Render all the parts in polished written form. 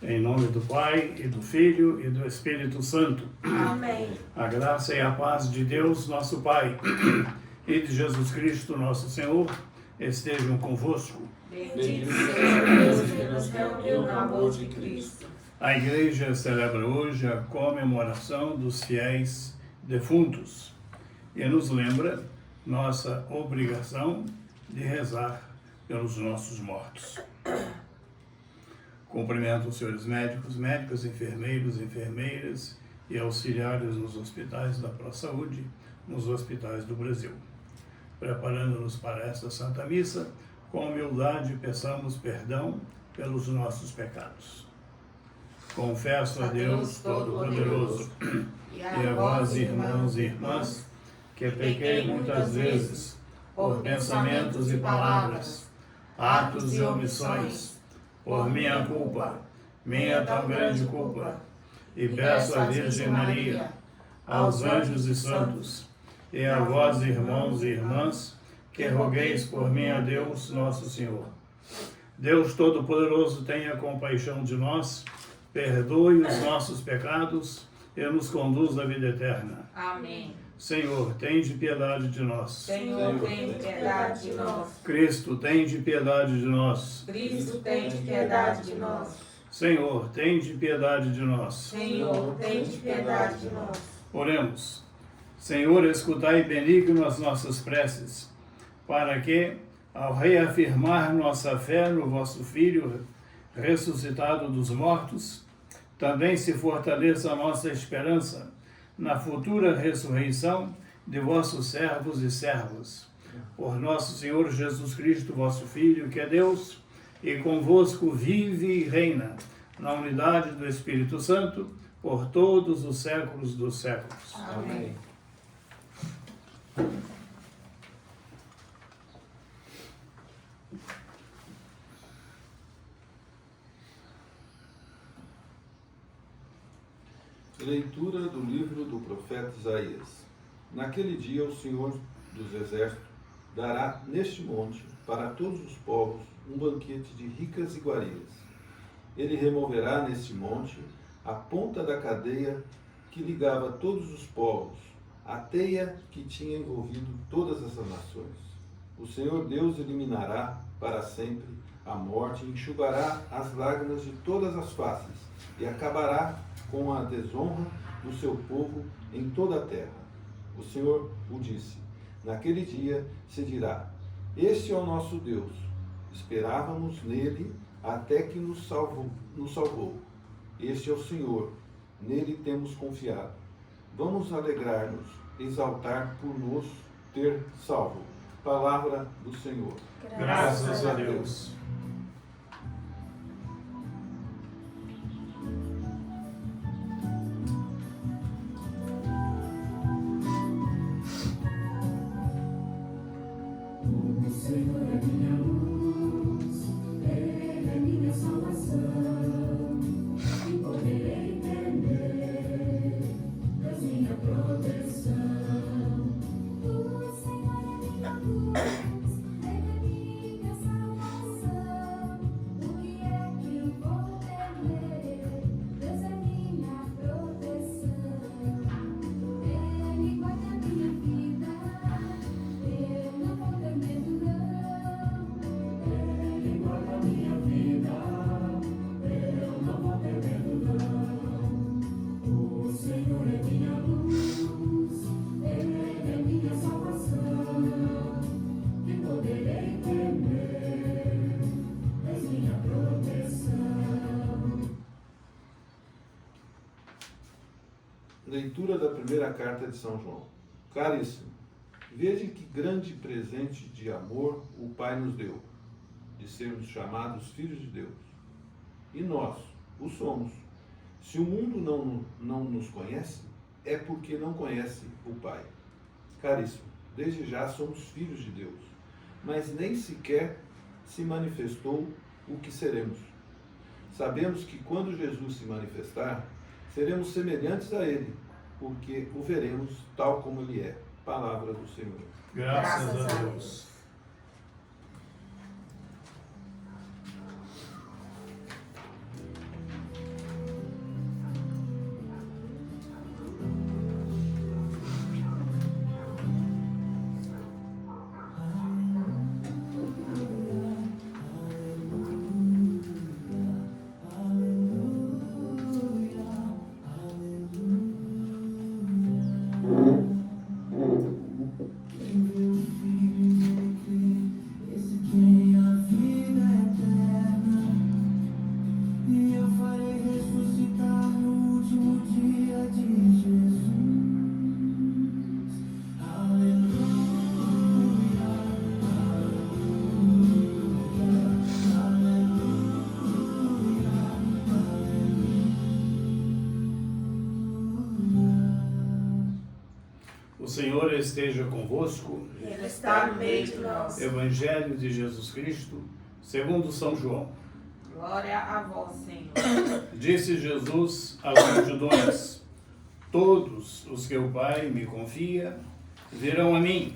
Em nome do Pai, e do Filho, e do Espírito Santo. Amém. A graça e a paz de Deus, nosso Pai, e de Jesus Cristo, nosso Senhor, estejam convosco. Bendito seja Deus que nos reuniu no amor de Cristo. A Igreja celebra hoje a comemoração dos fiéis defuntos e nos lembra nossa obrigação de rezar pelos nossos mortos. Cumprimento os senhores médicos, médicas, enfermeiros, enfermeiras e auxiliares nos hospitais da ProSaúde, nos hospitais do Brasil. Preparando-nos para esta Santa Missa, com humildade peçamos perdão pelos nossos pecados. Confesso a Deus Todo-Poderoso e a vós, irmãos e irmãs, que pequei muitas vezes, por pensamentos e palavras, atos e omissões, por minha culpa, minha tão grande culpa, e peço à Virgem Maria, aos anjos e santos, e a vós, irmãos e irmãs, que rogueis por mim a Deus, nosso Senhor. Deus Todo-Poderoso, tenha compaixão de nós, perdoe os nossos pecados e nos conduz à vida eterna. Amém. Senhor, tende piedade de nós. Senhor, tem piedade de nós. Cristo, tende piedade de nós. Cristo, tem piedade de nós. Senhor, tende piedade de nós. Senhor, tem piedade de nós. Oremos. Senhor, escutai benigno as nossas preces, para que, ao reafirmar nossa fé no vosso Filho ressuscitado dos mortos, também se fortaleça a nossa esperança na futura ressurreição de vossos servos e servas. Por nosso Senhor Jesus Cristo, vosso Filho, que é Deus, e convosco vive e reina, na unidade do Espírito Santo, por todos os séculos dos séculos. Amém. Leitura do livro do profeta Isaías. Naquele dia o Senhor dos Exércitos dará neste monte, para todos os povos, um banquete de ricas iguarias. Ele removerá neste monte a ponta da cadeia que ligava todos os povos, a teia que tinha envolvido todas essas nações. O Senhor Deus eliminará para sempre a morte, enxugará as lágrimas de todas as faces e acabará com a desonra do seu povo em toda a terra. O Senhor o disse. Naquele dia se dirá: este é o nosso Deus. Esperávamos nele até que nos salvou. Este é o Senhor. Nele temos confiado. Vamos alegrar-nos, exaltar por nos ter salvo. Palavra do Senhor. Graças a Deus. Leitura da primeira carta de São João. Caríssimo, veja que grande presente de amor o Pai nos deu, de sermos chamados filhos de Deus. E nós o somos. Se o mundo não nos conhece, é porque não conhece o Pai. Caríssimo, desde já somos filhos de Deus, mas nem sequer se manifestou o que seremos. Sabemos que quando Jesus se manifestar, seremos semelhantes a Ele, porque o veremos tal como Ele é. Palavra do Senhor. Graças a Deus. Senhor esteja convosco. Ele está no meio de nós. Evangelho de Jesus Cristo, segundo São João. Glória a vós, Senhor. Disse Jesus às multidões: todos os que o Pai me confia virão a mim,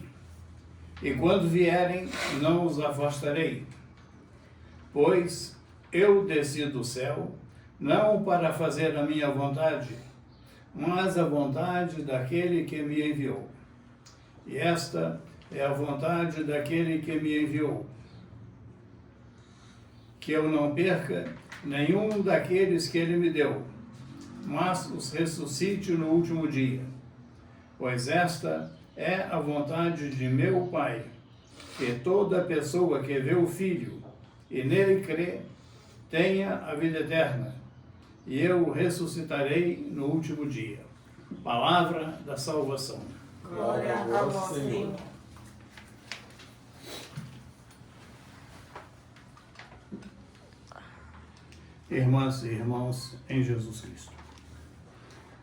e quando vierem, não os afastarei. Pois eu desci do céu, não para fazer a minha vontade, mas a vontade daquele que me enviou. E esta é a vontade daquele que me enviou, que eu não perca nenhum daqueles que ele me deu, mas os ressuscite no último dia. Pois esta é a vontade de meu Pai, que toda pessoa que vê o Filho e nele crê, tenha a vida eterna, e eu o ressuscitarei no último dia. Palavra da salvação. Glória a vós, Senhor. Irmãs e irmãos em Jesus Cristo,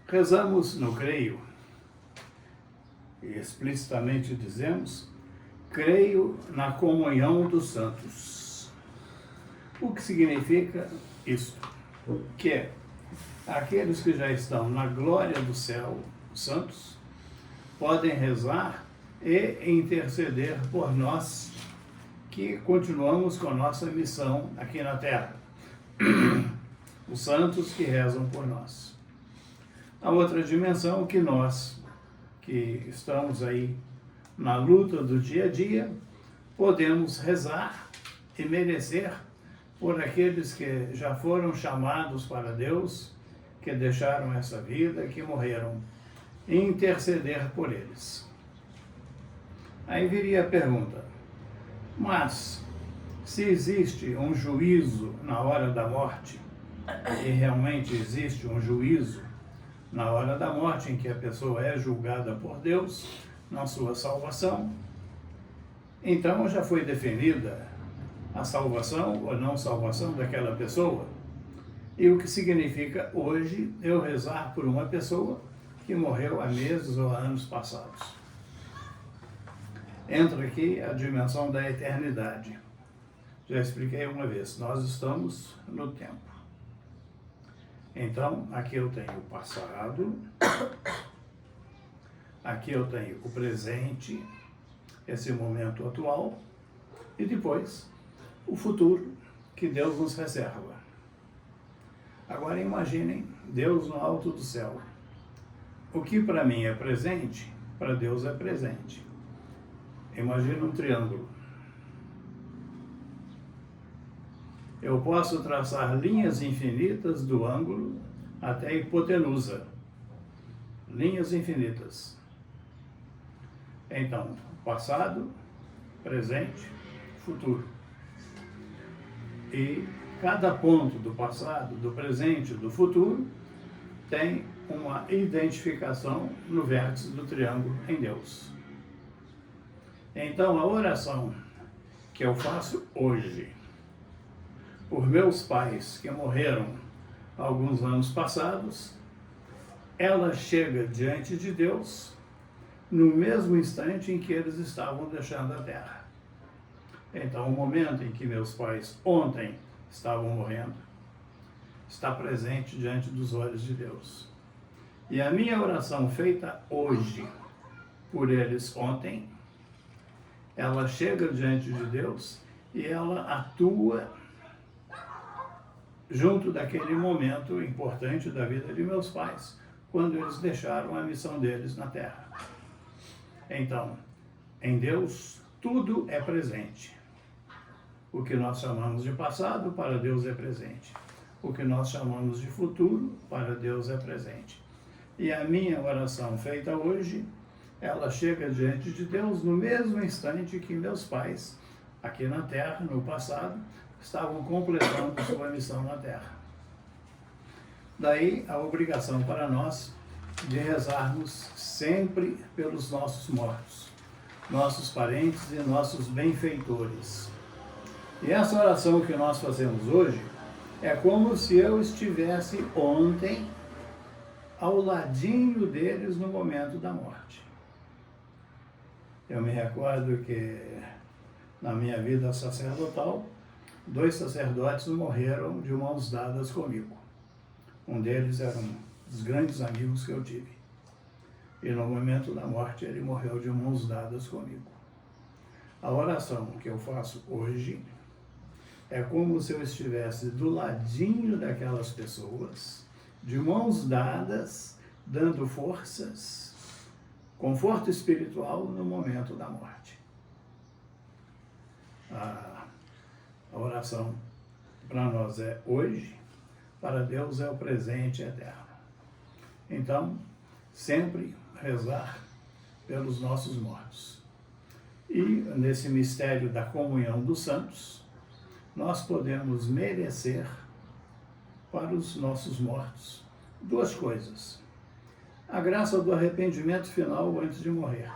rezamos no creio, e explicitamente dizemos: creio na comunhão dos santos. O que significa isso? Que aqueles que já estão na glória do céu, os santos, podem rezar e interceder por nós, que continuamos com nossa missão aqui na terra. Os santos que rezam por nós. A outra dimensão que nós, que estamos aí na luta do dia a dia, podemos rezar e merecer por aqueles que já foram chamados para Deus, que deixaram essa vida, que morreram, e interceder por eles. Aí viria a pergunta: mas se existe um juízo na hora da morte, e realmente existe um juízo na hora da morte, em que a pessoa é julgada por Deus na sua salvação, então já foi definida a salvação ou não salvação daquela pessoa. E o que significa hoje eu rezar por uma pessoa que morreu há meses ou há anos passados. Entra aqui a dimensão da eternidade. Já expliquei uma vez, nós estamos no tempo. Então, aqui eu tenho o passado, aqui eu tenho o presente, esse momento atual, e depois o futuro que Deus nos reserva. Agora imaginem Deus no alto do céu. O que para mim é presente, para Deus é presente. Imagina um triângulo. Eu posso traçar linhas infinitas do ângulo até a hipotenusa. Linhas infinitas. Então, passado, presente, futuro. E cada ponto do passado, do presente, do futuro tem uma identificação no vértice do triângulo em Deus. Então, a oração que eu faço hoje por meus pais que morreram alguns anos passados, ela chega diante de Deus no mesmo instante em que eles estavam deixando a terra. Então, o momento em que meus pais ontem estavam morrendo está presente diante dos olhos de Deus. E a minha oração feita hoje por eles ontem, ela chega diante de Deus e ela atua junto daquele momento importante da vida de meus pais, quando eles deixaram a missão deles na terra. Então, em Deus, tudo é presente. O que nós chamamos de passado, para Deus é presente. O que nós chamamos de futuro, para Deus é presente. E a minha oração feita hoje, ela chega diante de Deus no mesmo instante que meus pais, aqui na terra, no passado, estavam completando sua missão na terra. Daí a obrigação para nós de rezarmos sempre pelos nossos mortos, nossos parentes e nossos benfeitores. E essa oração que nós fazemos hoje é como se eu estivesse ontem ao ladinho deles no momento da morte. Eu me recordo que na minha vida sacerdotal, 2 sacerdotes morreram de mãos dadas comigo. Um deles era um dos grandes amigos que eu tive. E no momento da morte ele morreu de mãos dadas comigo. A oração que eu faço hoje é como se eu estivesse do ladinho daquelas pessoas, de mãos dadas, dando forças, conforto espiritual no momento da morte. A oração para nós é hoje, para Deus é o presente eterno. Então, sempre rezar pelos nossos mortos. E nesse mistério da comunhão dos santos, nós podemos merecer para os nossos mortos 2 coisas. A graça do arrependimento final antes de morrer.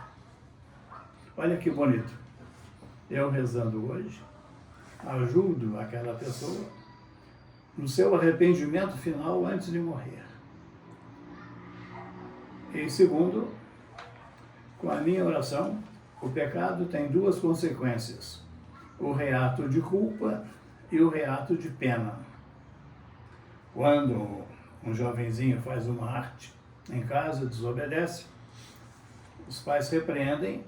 Olha que bonito. Eu rezando hoje, ajudo aquela pessoa no seu arrependimento final antes de morrer. E segundo, com a minha oração, o pecado tem 2 consequências: o reato de culpa e o reato de pena. Quando um jovenzinho faz uma arte em casa, desobedece, os pais repreendem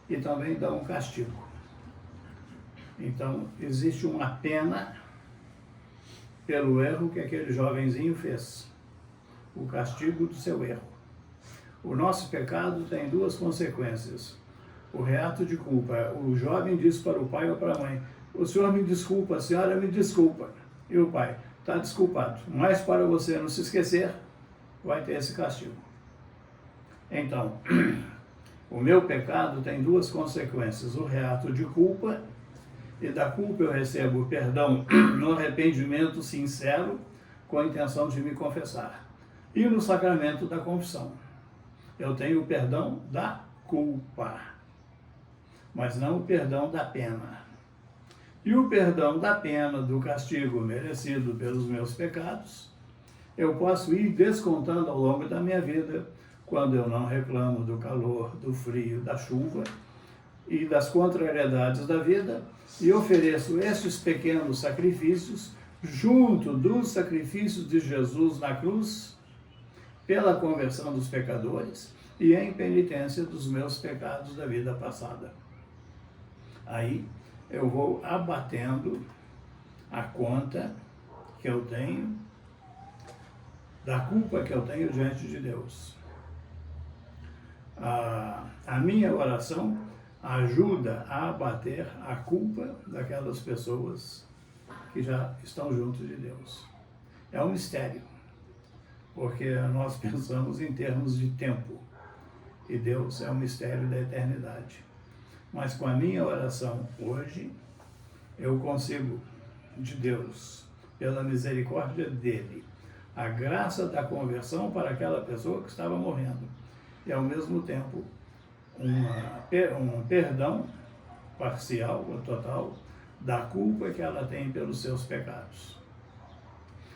e também dão um castigo. Então, existe uma pena pelo erro que aquele jovenzinho fez, o castigo do seu erro. O nosso pecado tem 2 consequências. O reato de culpa. O jovem diz para o pai ou para a mãe: o senhor me desculpa, a senhora me desculpa. E o pai: está desculpado. Mas para você não se esquecer, vai ter esse castigo. Então, o meu pecado tem 2 consequências. O reato de culpa, e da culpa eu recebo perdão no arrependimento sincero, com a intenção de me confessar. E no sacramento da confissão, eu tenho o perdão da culpa, mas não o perdão da pena. E o perdão da pena, do castigo merecido pelos meus pecados, eu posso ir descontando ao longo da minha vida, quando eu não reclamo do calor, do frio, da chuva e das contrariedades da vida, e ofereço estes pequenos sacrifícios junto dos sacrifícios de Jesus na cruz, pela conversão dos pecadores e em penitência dos meus pecados da vida passada. Aí eu vou abatendo a conta que eu tenho, da culpa que eu tenho diante de Deus. A minha oração ajuda a abater a culpa daquelas pessoas que já estão junto de Deus. É um mistério, porque nós pensamos em termos de tempo, e Deus é o mistério da eternidade. Mas com a minha oração hoje, eu consigo de Deus, pela misericórdia dele, a graça da conversão para aquela pessoa que estava morrendo, e ao mesmo tempo um perdão parcial ou total da culpa que ela tem pelos seus pecados.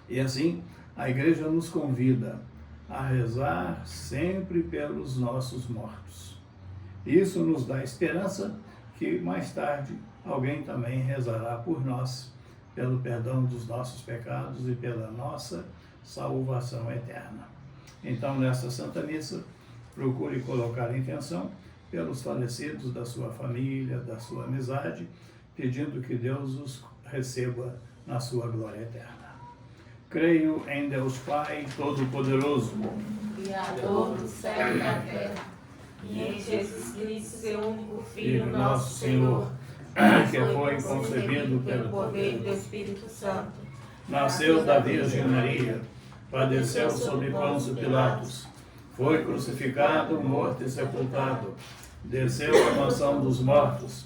E assim, a Igreja nos convida a rezar sempre pelos nossos mortos. Isso nos dá esperança que mais tarde alguém também rezará por nós, pelo perdão dos nossos pecados e pela nossa salvação eterna. Então, nesta Santa Missa, procure colocar a intenção pelos falecidos da sua família, da sua amizade, pedindo que Deus os receba na sua glória eterna. Creio em Deus Pai Todo-Poderoso, Criador do céu e da terra, e em Jesus Cristo, seu único Filho, nosso Senhor, que foi concebido pelo poder do Espírito Santo, nasceu da Virgem Maria, padeceu sob Pôncio Pilatos, foi crucificado, morto e sepultado, desceu à mansão dos mortos,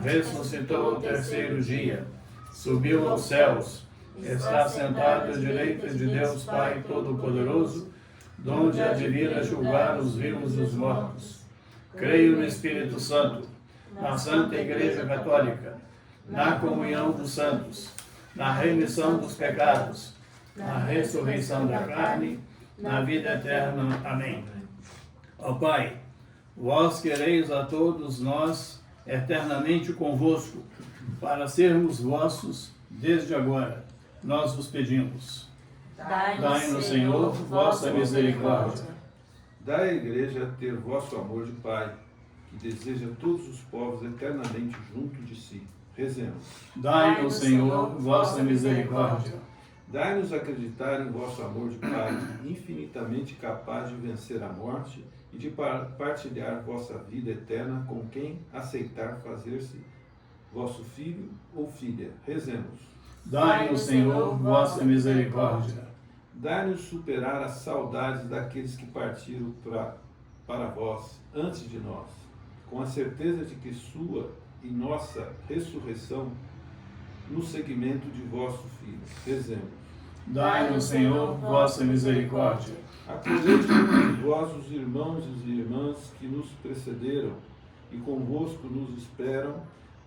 ressuscitou ao 3º dia, subiu aos céus, está sentado à direita de Deus Pai Todo-Poderoso, donde há de vir a julgar os vivos e os mortos. Creio no Espírito Santo, na Santa Igreja Católica, na comunhão dos santos, na remissão dos pecados, na ressurreição da carne, na vida eterna. Amém. Ó Pai, Vós quereis a todos nós eternamente convosco, para sermos vossos desde agora. Nós vos pedimos. Dai-nos, Senhor, vossa misericórdia. Dai à Igreja ter vosso amor de Pai, que deseja todos os povos eternamente junto de si. Rezemos. Dai-nos, Senhor, vossa misericórdia. Dai-nos acreditar em vosso amor de Pai, infinitamente capaz de vencer a morte e de partilhar vossa vida eterna com quem aceitar fazer-se vosso filho ou filha. Rezemos. Dai-nos, Senhor, vossa misericórdia. Dai-nos superar as saudades daqueles que partiram para vós antes de nós, com a certeza de que sua e nossa ressurreição no seguimento de vosso Filho. Rezemos. Dai-nos, Senhor, vossa misericórdia. Acolhei com vós os irmãos e irmãs que nos precederam e convosco nos esperam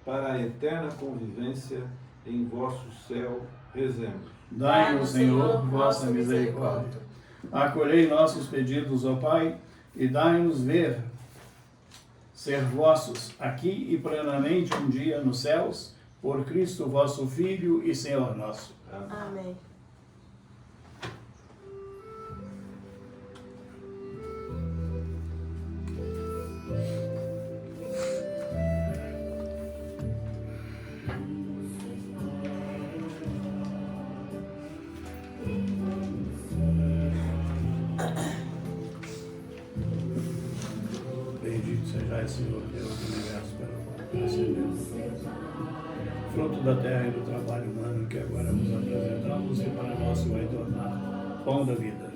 para a eterna convivência em vosso céu. Rezemos. Dai-nos, Senhor, vossa misericórdia. Acolhei nossos pedidos, ó Pai, e dai-nos ver, ser vossos, aqui e plenamente um dia nos céus, por Cristo vosso Filho e Senhor nosso. Amém. Bendito sejais, Senhor Deus do universo, pelo qual recebemos fruto da terra e do trabalho humano que agora vos apresentamos e para nós vai tornar pão da vida.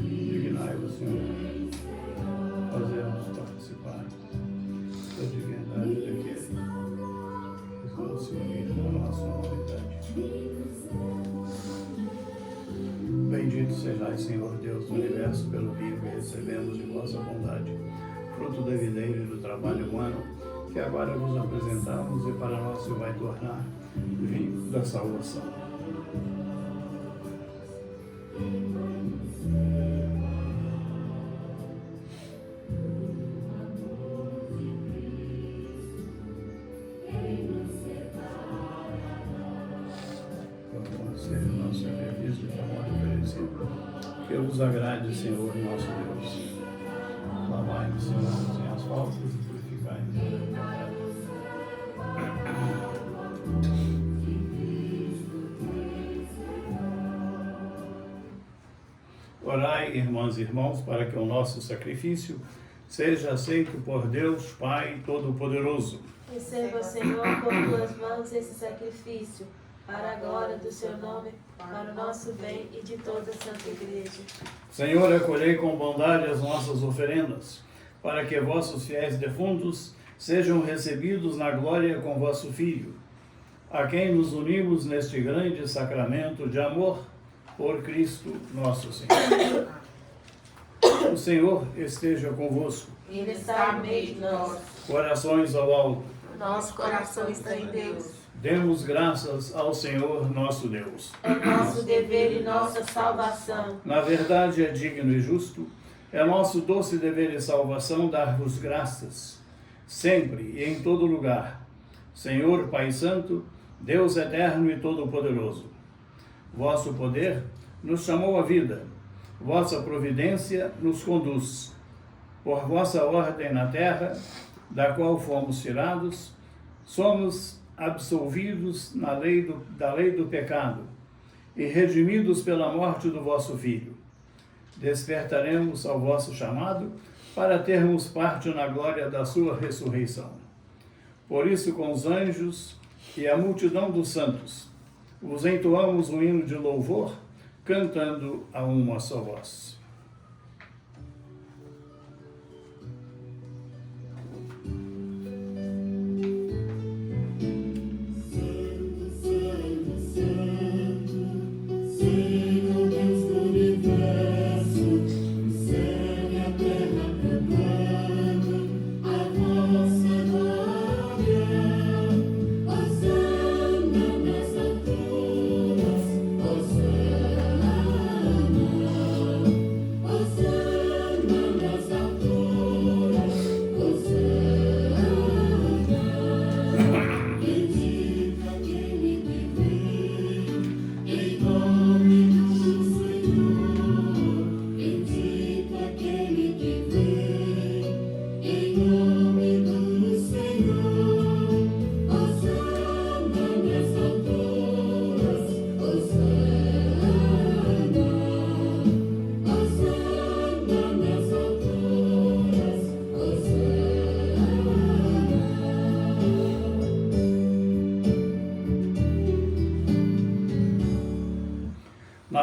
Dignai-vos, Senhor, fazemos participar da divindade daquele que vão se unir na nossa humanidade. Bendito sejais, Senhor Deus do universo, pelo vinho que recebemos de vossa bondade, fruto da videira e do trabalho humano, que agora vos apresentamos e para nós se vai tornar vinho da salvação. Seja o nosso sacrifício de amor oferecido, que vos agrade, Senhor, nosso Deus. Lavai-nos, Senhor, sem as faltas e purificai-nos da pecado. Orai, irmãs e irmãos, para que o nosso sacrifício seja aceito por Deus, Pai Todo-Poderoso. Receba, Senhor, por tuas mãos esse sacrifício, para a glória do seu nome, para o nosso bem e de toda a Santa Igreja. Senhor, acolhei com bondade as nossas oferendas, para que vossos fiéis defuntos sejam recebidos na glória com vosso Filho, a quem nos unimos neste grande sacramento de amor, por Cristo nosso Senhor. O Senhor esteja convosco. Ele está no meio de nós. Corações ao alto. Nosso coração está em Deus. Demos graças ao Senhor nosso Deus. É nosso dever e nossa salvação. Na verdade é digno e justo, é nosso doce dever e salvação dar-vos graças, sempre e em todo lugar. Senhor Pai Santo, Deus eterno e todo-poderoso. Vosso poder nos chamou à vida, vossa providência nos conduz. Por vossa ordem na terra, da qual fomos tirados, somos absolvidos da lei do pecado e redimidos pela morte do vosso Filho. Despertaremos ao vosso chamado para termos parte na glória da sua ressurreição. Por isso, com os anjos e a multidão dos santos, vos entoamos um hino de louvor, cantando a uma só voz.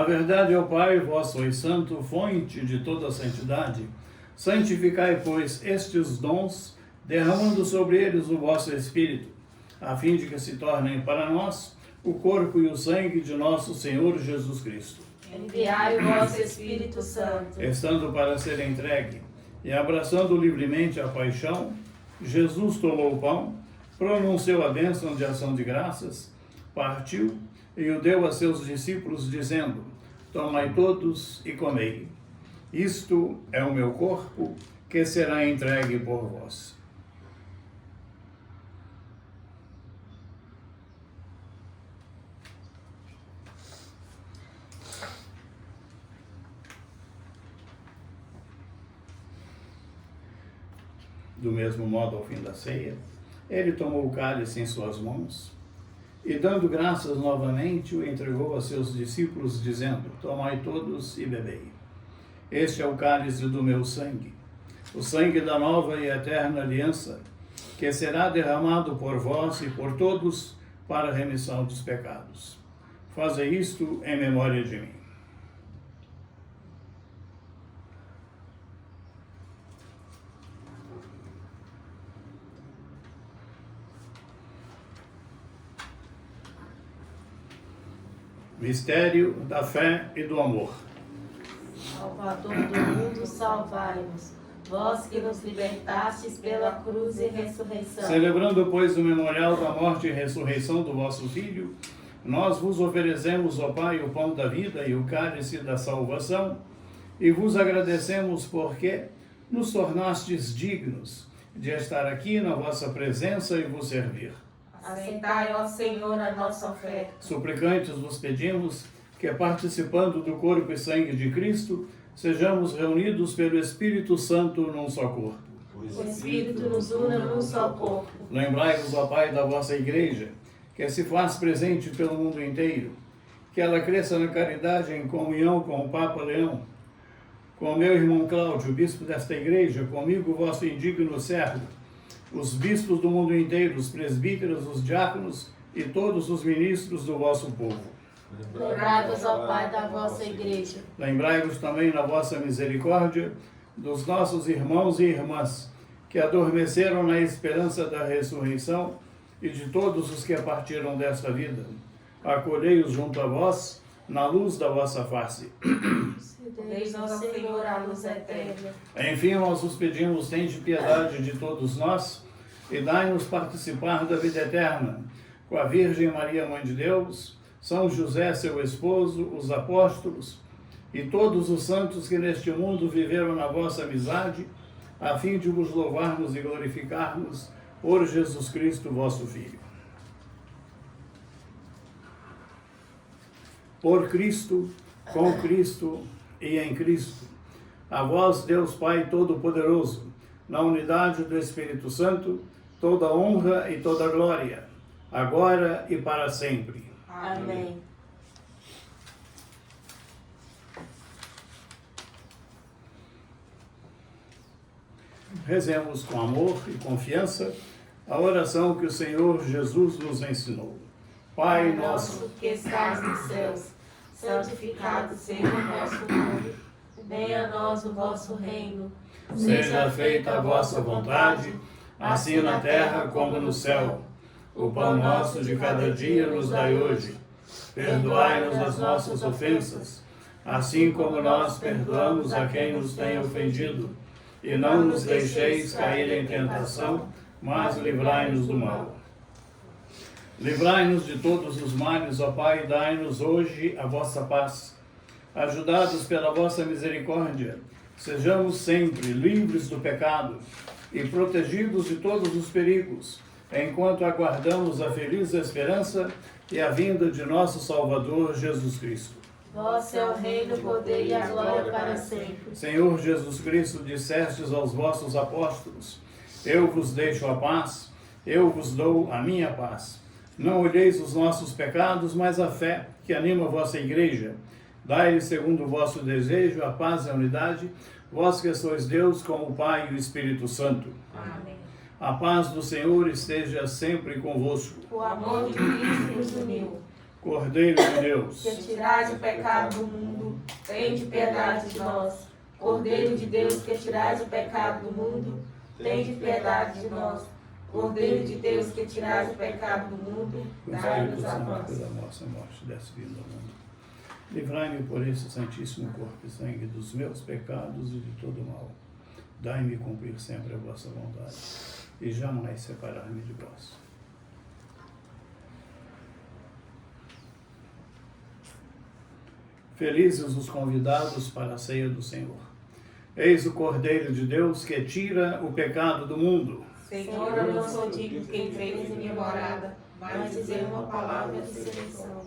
Na verdade, ó Pai, vós sois santo, fonte de toda a santidade. Santificai, pois, estes dons, derramando sobre eles o vosso Espírito, a fim de que se tornem para nós o corpo e o sangue de nosso Senhor Jesus Cristo. Enviai o vosso Espírito Santo. Estando para ser entregue e abraçando livremente a paixão, Jesus tomou o pão, pronunciou a bênção de ação de graças, partiu e o deu a seus discípulos, dizendo: tomai todos e comei. Isto é o meu corpo, que será entregue por vós. Do mesmo modo, ao fim da ceia, ele tomou o cálice em suas mãos e, dando graças novamente, o entregou a seus discípulos, dizendo: tomai todos e bebei. Este é o cálice do meu sangue, o sangue da nova e eterna aliança, que será derramado por vós e por todos para a remissão dos pecados. Fazei isto em memória de mim. Mistério da fé e do amor. Salvador do mundo, salvai-nos. Vós que nos libertastes pela cruz e ressurreição. Celebrando, pois, o memorial da morte e ressurreição do vosso Filho, nós vos oferecemos, ó Pai, o pão da vida e o cálice da salvação, e vos agradecemos porque nos tornastes dignos de estar aqui na vossa presença e vos servir. Aceitai, ó Senhor, a nossa oferta. Suplicantes vos pedimos que, participando do corpo e sangue de Cristo, sejamos reunidos pelo Espírito Santo num só corpo. O Espírito nos una num só corpo. Lembrai-vos, ó Pai, da vossa Igreja, que se faz presente pelo mundo inteiro, que ela cresça na caridade em comunhão com o Papa Leão, com meu irmão Cláudio, bispo desta Igreja, comigo, vosso indigno servo, os bispos do mundo inteiro, os presbíteros, os diáconos e todos os ministros do vosso povo. Lembrai-vos, ó Pai, da vossa Igreja. Lembrai-vos também na vossa misericórdia dos nossos irmãos e irmãs que adormeceram na esperança da ressurreição e de todos os que partiram desta vida. Acolhei-os junto a vós, na luz da vossa face. Deis ao Senhor a luz eterna. Enfim, nós vos pedimos, tende piedade de todos nós e dai-nos participar da vida eterna, com a Virgem Maria, Mãe de Deus, São José, seu esposo, os apóstolos e todos os santos que neste mundo viveram na vossa amizade, a fim de vos louvarmos e glorificarmos por Jesus Cristo, vosso Filho. Por Cristo, com Cristo e em Cristo, a vós, Deus Pai Todo-Poderoso, na unidade do Espírito Santo, toda honra e toda glória, agora e para sempre. Amém. Rezemos com amor e confiança a oração que o Senhor Jesus nos ensinou. Pai nosso, que estais nos céus, santificado seja o vosso nome. Venha a nós o vosso reino. seja feita a vossa vontade, assim na terra como no céu. O pão nosso de cada dia nos dai hoje. Perdoai-nos as nossas ofensas, assim como nós perdoamos a quem nos tem ofendido. E não nos deixeis cair em tentação, mas livrai-nos do mal. Livrai-nos de todos os males, ó Pai, e dai-nos hoje a vossa paz. Ajudados pela vossa misericórdia, sejamos sempre livres do pecado e protegidos de todos os perigos, enquanto aguardamos a feliz esperança e a vinda de nosso Salvador Jesus Cristo. Vosso é o reino, o poder e a glória para sempre. Senhor Jesus Cristo, dissestes aos vossos apóstolos: eu vos deixo a paz, eu vos dou a minha paz. Não olheis os nossos pecados, mas a fé que anima a vossa Igreja. Dai-lhe, segundo o vosso desejo, a paz e a unidade, vós que sois Deus com o Pai e o Espírito Santo. Amém. A paz do Senhor esteja sempre convosco. O amor de Cristo nos uniu. Cordeiro de Deus, que tirais o pecado do mundo, tende piedade de nós. Cordeiro de Deus, que tirais o pecado do mundo, tende piedade de nós. Cordeiro de Deus, que tirais o pecado do mundo, dai-nos a nós. pela nossa morte desse vindo ao mundo. Livrai-me por esse santíssimo corpo e sangue dos meus pecados e de todo mal. Dai-me cumprir sempre a vossa vontade e jamais separar-me de vós. Felizes os convidados para a ceia do Senhor. Eis o Cordeiro de Deus que tira o pecado do mundo. Senhor, eu não sou digno que entreis em minha morada, mas dizer uma palavra de seleção.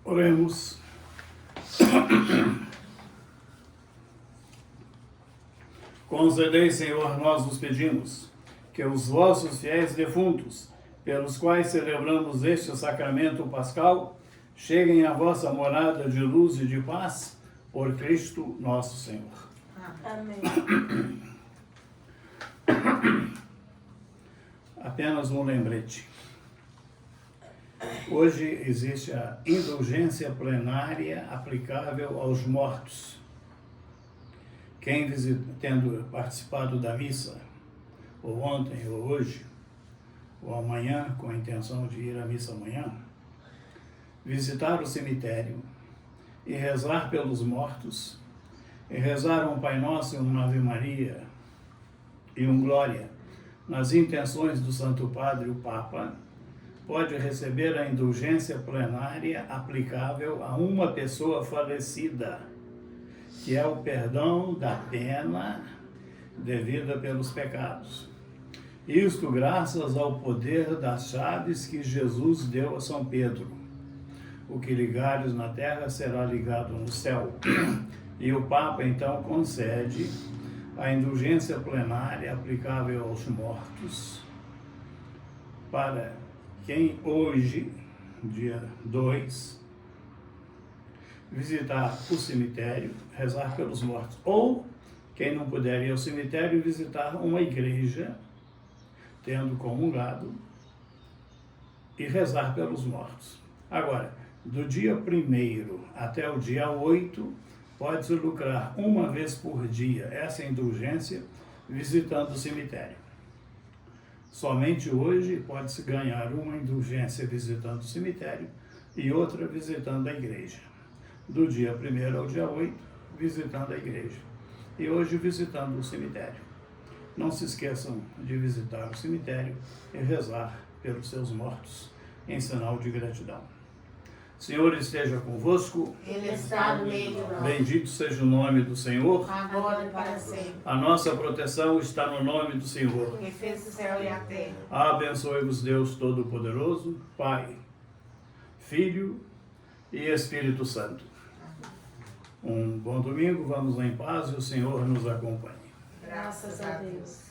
Oremos. Concedei, Senhor, nós vos pedimos, que os vossos fiéis defuntos, pelos quais celebramos este sacramento pascal, cheguem à vossa morada de luz e de paz, por Cristo nosso Senhor. Amém. Apenas um lembrete. Hoje existe a indulgência plenária aplicável aos mortos. Quem tendo participado da missa, ou ontem, ou hoje, ou amanhã, com a intenção de ir à missa amanhã, visitar o cemitério e rezar pelos mortos, e rezar um Pai Nosso e uma Ave Maria e um Glória nas intenções do Santo Padre, o Papa, pode receber a indulgência plenária aplicável a uma pessoa falecida, que é o perdão da pena devida pelos pecados. Isto graças ao poder das chaves que Jesus deu a São Pedro. O que ligares na terra será ligado no céu. E o Papa então concede a indulgência plenária aplicável aos mortos para quem hoje, dia 2, visitar o cemitério, rezar pelos mortos, ou quem não puder ir ao cemitério, visitar uma igreja, tendo comungado, e rezar pelos mortos. Agora, do dia 1º até o dia 8, Pode-se lucrar uma vez por dia essa indulgência visitando o cemitério. Somente hoje pode-se ganhar uma indulgência visitando o cemitério e outra visitando a igreja. Do dia 1º ao dia 8, visitando a igreja. E hoje visitando o cemitério. Não se esqueçam de visitar o cemitério e rezar pelos seus mortos, em sinal de gratidão. Senhor esteja convosco. Ele está no meio de nós. Bendito seja o nome do Senhor. Agora e para sempre. A nossa proteção está no nome do Senhor. Que fez o céu e a terra. Abençoe-vos Deus Todo-Poderoso, Pai, Filho e Espírito Santo. Um bom domingo, vamos em paz e o Senhor nos acompanhe. Graças a Deus.